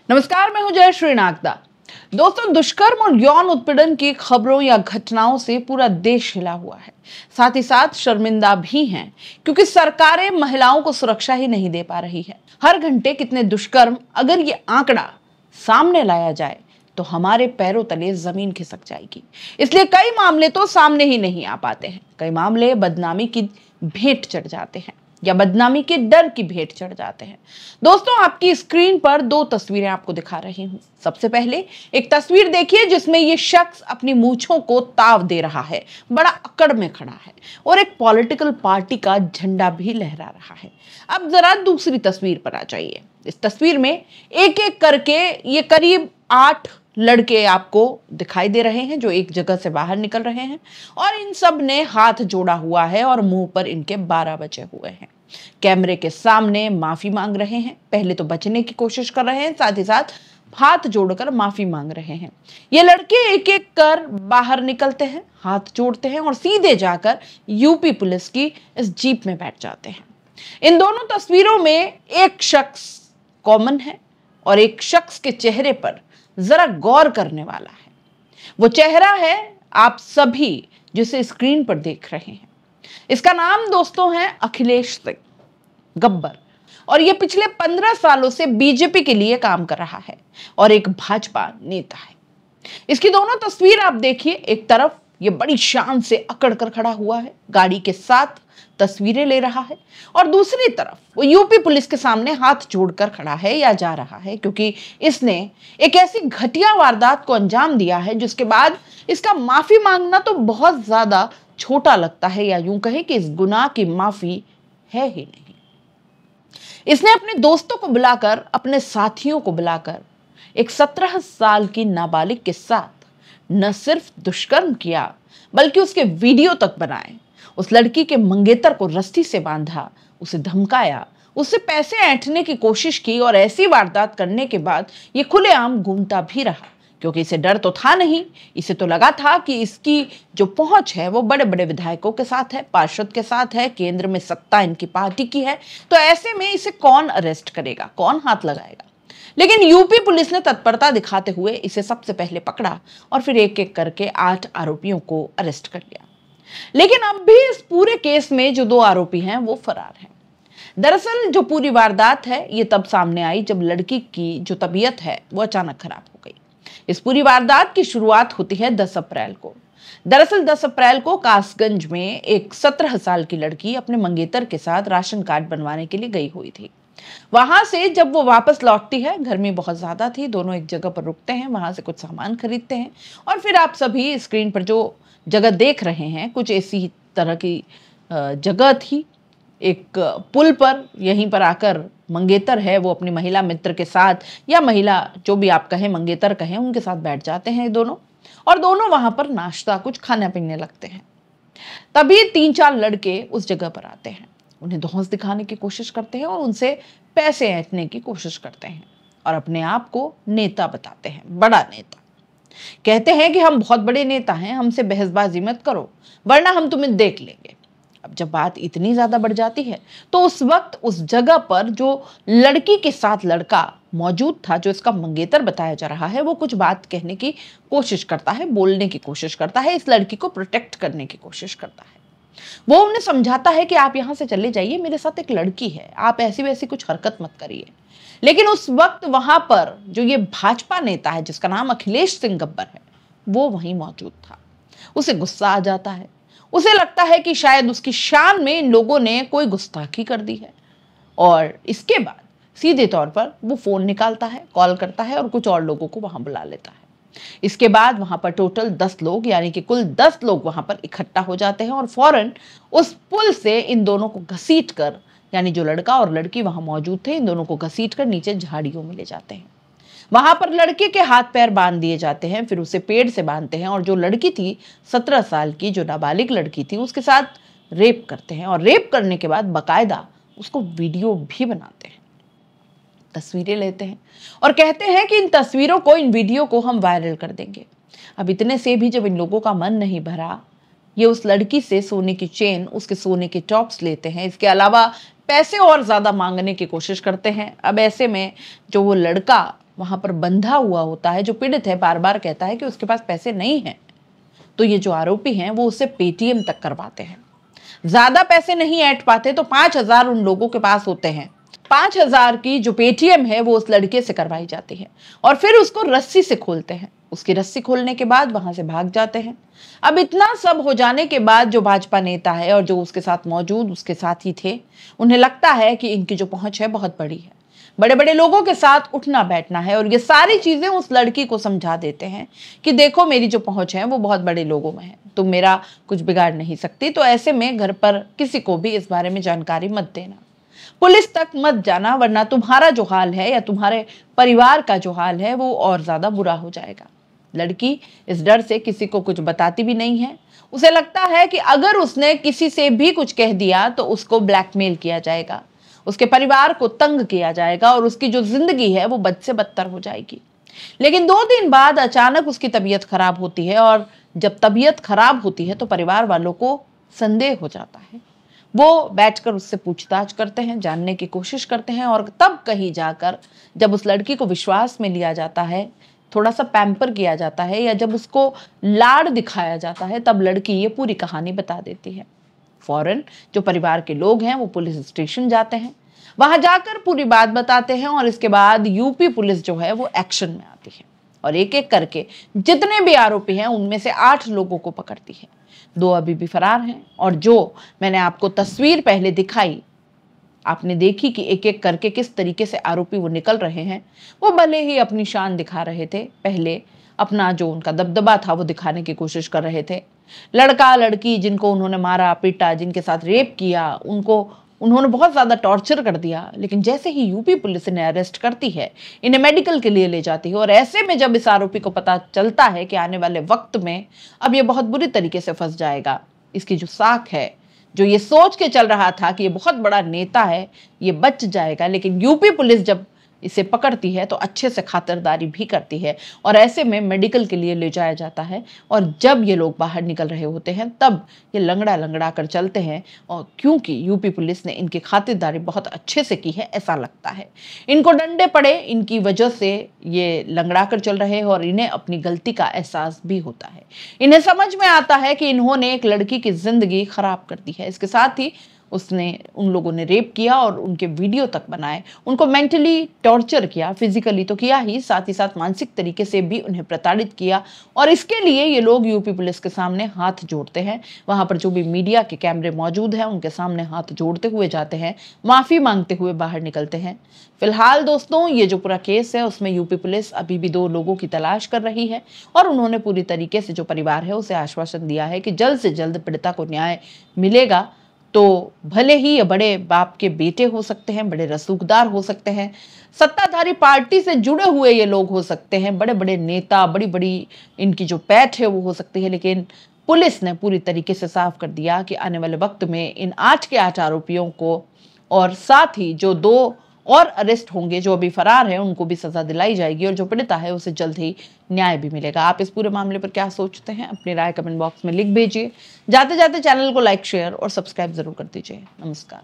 नमस्कार, मैं हूं जय श्रीनागदा। दोस्तों, दुष्कर्म और यौन उत्पीड़न की खबरों या घटनाओं से पूरा देश हिला हुआ है। साथ ही साथ शर्मिंदा भी हैं, क्योंकि सरकारें महिलाओं को सुरक्षा ही नहीं दे पा रही है। हर घंटे कितने दुष्कर्म, अगर ये आंकड़ा सामने लाया जाए तो हमारे पैरों तले जमीन खिसक जाएगी। इसलिए कई मामले तो सामने ही नहीं आ पाते हैं। कई मामले बदनामी की भेंट चढ़ जाते हैं या बदनामी के डर की भेंट चढ़ जाते हैं। दोस्तों, आपकी स्क्रीन पर दो तस्वीरें आपको दिखा रही हूं। सबसे पहले एक तस्वीर देखिए जिसमें ये शख्स अपनी मूंछों को ताव दे रहा है, बड़ा अकड़ में खड़ा है और एक पॉलिटिकल पार्टी का झंडा भी लहरा रहा है। अब जरा दूसरी तस्वीर पर आ जाइए। इस तस्वीर में एक एक करके ये करीब 8 लड़के आपको दिखाई दे रहे हैं जो एक जगह से बाहर निकल रहे हैं और इन सब ने हाथ जोड़ा हुआ है और मुंह पर इनके 12 बचे हुए हैं। कैमरे के सामने माफी मांग रहे हैं। पहले तो बचने की कोशिश कर रहे हैं, साथ ही साथ हाथ जोड़कर माफी मांग रहे हैं। ये लड़के एक एक कर बाहर निकलते हैं, हाथ जोड़ते हैं और सीधे जाकर यूपी पुलिस की इस जीप में बैठ जाते हैं। इन दोनों तस्वीरों में एक शख्स कॉमन है और एक शख्स के चेहरे पर जरा गौर करने वाला है। वो चेहरा है आप सभी जिसे स्क्रीन पर देख रहे हैं। इसका नाम दोस्तों है अखिलेश सिंह गब्बर और ये पिछले 15 सालों से बीजेपी के लिए काम कर रहा है और एक भाजपा नेता है। इसकी दोनों तस्वीर आप देखिए। एक तरफ ये बड़ी शान से अकड़ कर खड़ा हुआ है, गाड़ी के साथ तस्वीरें ले रहा है, और दूसरी तरफ वो यूपी पुलिस के सामने हाथ जोड़कर खड़ा है या जा रहा है, क्योंकि इसने एक ऐसी घटिया वारदात को अंजाम दिया है जिसके बाद इसका माफी मांगना तो बहुत ज्यादा छोटा लगता है, या यूं कहें कि इस गुनाह की माफी है ही नहीं। इसने अपने दोस्तों को बुलाकर, अपने साथियों को बुलाकर एक 17 साल की नाबालिग के साथ न सिर्फ दुष्कर्म किया बल्कि उसके वीडियो तक बनाए। उस लड़की के मंगेतर को रस्सी से बांधा, उसे धमकाया, उससे पैसे ऐंठने की कोशिश की और ऐसी वारदात करने के बाद ये खुलेआम घूमता भी रहा, क्योंकि इसे डर तो था नहीं। इसे तो लगा था कि इसकी जो पहुंच है वो बड़े बड़े विधायकों के साथ है, पार्षद के साथ है, केंद्र में सत्ता इनकी पार्टी की है, तो ऐसे में इसे कौन अरेस्ट करेगा, कौन हाथ लगाएगा। लेकिन यूपी पुलिस ने तत्परता दिखाते हुए इसे सबसे पहले पकड़ा और फिर एक एक करके 8 आरोपियों को अरेस्ट कर लिया। लेकिन अब भी इस पूरे केस में जो 2 आरोपी हैं वो फरार हैं। दरअसल जो पूरी वारदात है ये तब सामने आई जब लड़की की जो तबीयत है वो अचानक खराब हो गई। इस पूरी वारदात की शुरुआत होती है 10 अप्रैल को। दरअसल 10 अप्रैल को कासगंज में एक 17 साल की लड़की अपने मंगेतर के साथ राशन कार्ड बनवाने के लिए गई हुई थी। वहां से जब वो वापस लौटती है, गर्मी बहुत ज्यादा थी, दोनों एक जगह पर रुकते हैं, वहां से कुछ सामान खरीदते हैं और फिर आप सभी स्क्रीन पर जो जगह देख रहे हैं कुछ ऐसी तरह की जगह थी। एक पुल पर यहीं पर आकर मंगेतर है वो अपनी महिला मित्र के साथ, या महिला जो भी आप कहें, मंगेतर कहें, उनके साथ बैठ जाते हैं दोनों, और दोनों वहां पर नाश्ता कुछ खाने पीने लगते हैं। तभी 3-4 लड़के उस जगह पर आते हैं, उन्हें धौंस दिखाने की कोशिश करते हैं और उनसे पैसे ऐंठने की कोशिश करते हैं और अपने आप को नेता बताते हैं, बड़ा नेता। कहते हैं कि हम बहुत बड़े नेता हैं, हमसे बहसबाजी मत करो वरना हम तुम्हें देख लेंगे। अब जब बात इतनी ज्यादा बढ़ जाती है तो उस वक्त उस जगह पर जो लड़की के साथ लड़का मौजूद था, जो इसका मंगेतर बताया जा रहा है, वो कुछ बात कहने की कोशिश करता है, बोलने की कोशिश करता है, इस लड़की को प्रोटेक्ट करने की कोशिश करता है। वो उन्हें समझाता है कि आप यहां से चले जाइए, मेरे साथ एक लड़की है, आप ऐसी वैसी कुछ हरकत मत करिए। लेकिन उस वक्त वहां पर जो ये भाजपा नेता है जिसका नाम अखिलेश सिंह गब्बर है, वो वहीं मौजूद था। उसे गुस्सा आ जाता है। उसे लगता है कि शायद उसकी शान में इन लोगों ने कोई गुस्ताखी कर दी है, और इसके बाद सीधे तौर पर वो फोन निकालता है, कॉल करता है और कुछ और लोगों को वहां बुला लेता है। इसके बाद वहां पर टोटल 10 लोग, यानी कि कुल 10 लोग वहां पर इकट्ठा हो जाते हैं और फौरन उस पुल से इन दोनों को घसीट कर, यानी जो लड़का और लड़की वहां मौजूद थे, इन दोनों को घसीट कर नीचे झाड़ियों में ले जाते हैं। वहां पर लड़के के हाथ पैर बांध दिए जाते हैं, फिर उसे पेड़ से बांधते हैं और जो लड़की थी 17 साल की, जो नाबालिग लड़की थी, उसके साथ रेप करते हैं और रेप करने के बाद बाकायदा उसको वीडियो भी बनाते हैं, तस्वीरें लेते हैं और कहते हैं कि इन तस्वीरों को, इन वीडियो को हम वायरल कर देंगे। अब इतने से भी जब इन लोगों का मन नहीं भरा, ये उस लड़की से सोने की चेन, उसके सोने के टॉप्स लेते हैं, इसके अलावा पैसे और ज्यादा मांगने की कोशिश करते हैं। अब ऐसे में जो वो लड़का वहां पर बंधा हुआ होता है। जो पीड़ित है बार बार कहता है कि उसके पास पैसे नहीं हैं, तो ये जो आरोपी हैं वो उससे पेटीएम तक करवाते हैं। ज्यादा पैसे नहीं ऐंठ पाते तो 5,000 उन लोगों के पास होते हैं। 5,000 की जो पेटीएम है वो उस लड़के से करवाई जाती है और फिर उसको रस्सी से खोलते हैं। उसकी रस्सी खोलने के बाद वहां से भाग जाते हैं। अब इतना सब हो जाने के बाद जो भाजपा नेता है और जो उसके साथ मौजूद उसके साथी थे, उन्हें लगता है कि इनकी जो पहुंच है बहुत बड़ी है, बड़े बड़े लोगों के साथ उठना बैठना है, और ये सारी चीजें उस लड़की को समझा देते हैं कि देखो मेरी जो पहुंच है वो बहुत बड़े लोगों में है, तुम मेरा कुछ बिगाड़ नहीं सकती, तो ऐसे में घर पर किसी को भी इस बारे में जानकारी मत देना, पुलिस तक मत जाना, वरना तुम्हारा जो हाल है या तुम्हारे परिवार का जो हाल है वो और ज्यादा बुरा हो जाएगा। लड़की इस डर से किसी को कुछ बताती भी नहीं है। उसे लगता है कि अगर उसने किसी से भी कुछ कह दिया तो उसको ब्लैकमेल किया जाएगा, उसके परिवार को तंग किया जाएगा और उसकी जो जिंदगी है वो बद से बदतर हो जाएगी। लेकिन 2 दिन बाद अचानक उसकी तबीयत खराब होती है, और जब तबीयत खराब होती है तो परिवार वालों को संदेह हो जाता है। वो बैठकर उससे पूछताछ करते हैं, जानने की कोशिश करते हैं, और तब कहीं जाकर जब उस लड़की को विश्वास में लिया जाता है, थोड़ा सा पैम्पर किया जाता है, या जब उसको लाड़ दिखाया जाता है, तब लड़की ये पूरी कहानी बता देती है। फौरन जो परिवार के लोग हैं वो पुलिस स्टेशन जाते हैं, वहां जाकर पूरी बात बताते हैं, और इसके बाद यूपी पुलिस जो है वो एक्शन में आती है और एक एक करके जितने भी आरोपी हैं उनमें से 8 लोगों को पकड़ती है। 2 अभी भी फरार हैं, और जो मैंने आपको तस्वीर पहले दिखाई, आपने देखी कि एक एक करके किस तरीके से आरोपी वो निकल रहे हैं। वो भले ही अपनी शान दिखा रहे थे, पहले अपना जो उनका दबदबा था वो दिखाने की कोशिश कर रहे थे। लड़का लड़की जिनको उन्होंने मारा पीटा, जिनके साथ रेप किया, उन्होंने बहुत ज्यादा टॉर्चर कर दिया, लेकिन जैसे ही यूपी पुलिस इन्हें अरेस्ट करती है, इन्हें मेडिकल के लिए ले जाती है, और ऐसे में जब इस आरोपी को पता चलता है कि आने वाले वक्त में अब ये बहुत बुरी तरीके से फंस जाएगा, इसकी जो साख है, जो ये सोच के चल रहा था कि ये बहुत बड़ा नेता है, ये बच जाएगा, लेकिन यूपी पुलिस जब इसे पकड़ती है तो अच्छे से खातिरदारी भी करती है, और ऐसे में मेडिकल के लिए ले जाया जाता है। और जब ये लोग बाहर निकल रहे होते हैं तब ये लंगड़ा लंगड़ा कर चलते हैं, और क्योंकि यूपी पुलिस ने इनकी खातिरदारी बहुत अच्छे से की है ऐसा लगता है। इनको डंडे पड़े, इनकी वजह से ये लंगड़ा कर चल रहे हैं, और इन्हें अपनी गलती का एहसास भी होता है। इन्हें समझ में आता है कि इन्होंने एक लड़की की जिंदगी खराब कर दी है। इसके साथ ही उन लोगों ने रेप किया और उनके वीडियो तक बनाए, उनको मेंटली टॉर्चर किया, फिजिकली तो किया ही, साथ साथ मानसिक तरीके से भी उन्हें प्रताड़ित किया, और इसके लिए ये लोग यूपी पुलिस के सामने हाथ जोड़ते हैं। वहां पर जो भी मीडिया के कैमरे मौजूद हैं उनके सामने हाथ जोड़ते हुए जाते हैं, माफी मांगते हुए बाहर निकलते हैं। फिलहाल दोस्तों ये जो पूरा केस है उसमें यूपी पुलिस अभी भी 2 लोगों की तलाश कर रही है, और उन्होंने पूरी तरीके से जो परिवार है उसे आश्वासन दिया है कि जल्द से जल्द पीड़िता को न्याय मिलेगा। तो भले ही ये बड़े बाप के बेटे हो सकते हैं, बड़े रसूखदार हो सकते हैं, सत्ताधारी पार्टी से जुड़े हुए ये लोग हो सकते हैं, बड़े बड़े नेता, बड़ी बड़ी इनकी जो पैठ है वो हो सकती है, लेकिन पुलिस ने पूरी तरीके से साफ कर दिया कि आने वाले वक्त में इन 8 के 8 आरोपियों को, और साथ ही जो 2 और अरेस्ट होंगे जो अभी फरार हैं, उनको भी सजा दिलाई जाएगी, और जो पीड़िता है उसे जल्द ही न्याय भी मिलेगा। आप इस पूरे मामले पर क्या सोचते हैं? अपनी राय कमेंट बॉक्स में लिख भेजिए। जाते जाते चैनल को लाइक, शेयर और सब्सक्राइब जरूर कर दीजिए। नमस्कार।